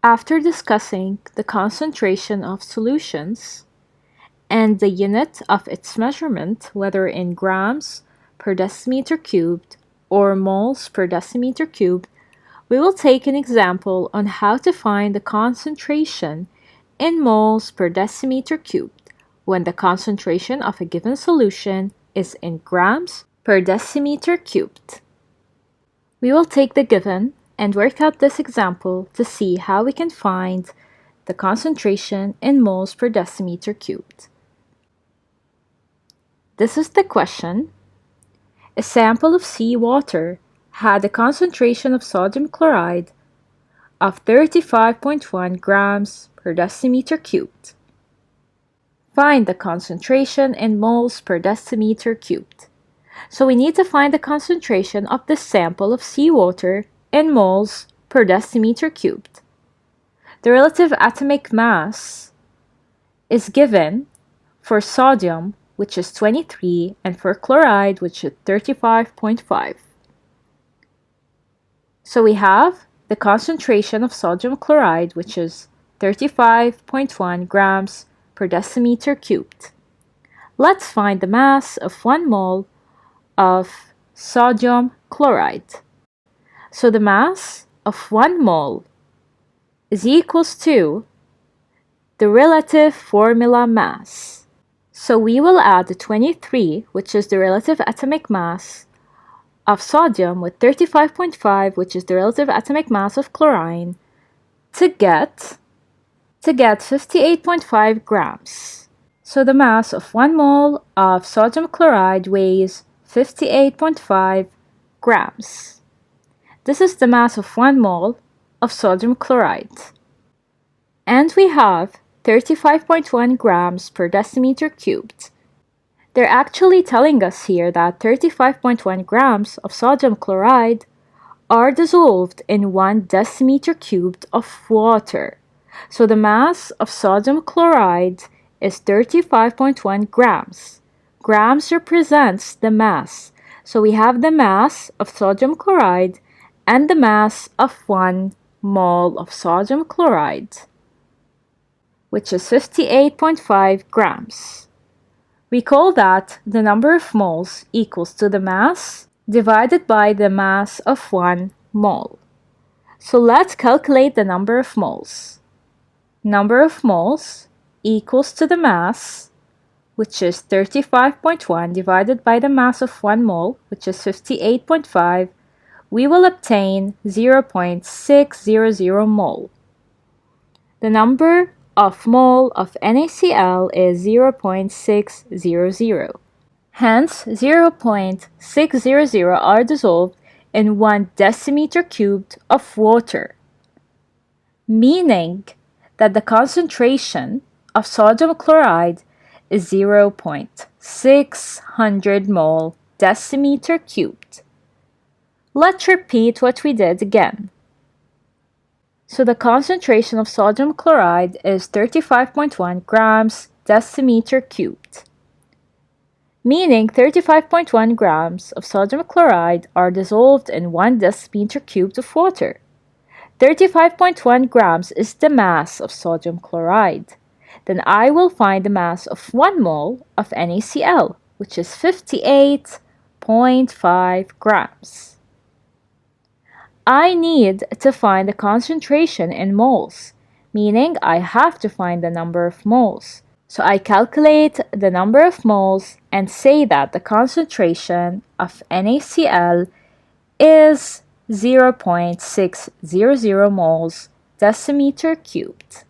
After discussing the concentration of solutions and the unit of its measurement, whether in grams per decimeter cubed or moles per decimeter cubed, we will take an example on how to find the concentration in moles per decimeter cubed when the concentration of a given solution is in grams per decimeter cubed. We will take the given and work out this example to see how we can find the concentration in moles per decimeter cubed. This is the question. A sample of seawater had a concentration of sodium chloride of 35.1 grams per decimeter cubed. Find the concentration in moles per decimeter cubed. So we need to find the concentration of this sample of seawater in moles per decimeter cubed. The relative atomic mass is given for sodium, which is 23, and for chloride, which is 35.5. So we have the concentration of sodium chloride, which is 35.1 grams per decimeter cubed. Let's find the mass of 1 mole of sodium chloride. So the mass of 1 mole is equals to the relative formula mass. So we will add the 23, which is the relative atomic mass of sodium, with 35.5, which is the relative atomic mass of chlorine, to get 58.5 grams. So the mass of 1 mole of sodium chloride weighs 58.5 grams. This is the mass of 1 mole of sodium chloride. And we have 35.1 grams per decimeter cubed. They're actually telling us here that 35.1 grams of sodium chloride are dissolved in 1 decimeter cubed of water. So the mass of sodium chloride is 35.1 grams. Grams represents the mass. So we have the mass of sodium chloride and the mass of 1 mole of sodium chloride, which is 58.5 grams. Recall that the number of moles equals to the mass divided by the mass of 1 mole. So let's calculate the number of moles. Number of moles equals to the mass, which is 35.1 divided by the mass of 1 mole, which is 58.5. We will obtain 0.600 mole. The number of mole of NaCl is 0.600. Hence, 0.600 are dissolved in 1 decimeter cubed of water, meaning that the concentration of sodium chloride is 0.600 mole decimeter cubed. Let's repeat what we did again. So the concentration of sodium chloride is 35.1 grams decimeter cubed, meaning 35.1 grams of sodium chloride are dissolved in 1 decimeter cubed of water. 35.1 grams is the mass of sodium chloride. Then I will find the mass of 1 mole of NaCl, which is 58.5 grams. I need to find the concentration in moles, meaning I have to find the number of moles. So I calculate the number of moles and say that the concentration of NaCl is 0.600 moles decimeter cubed.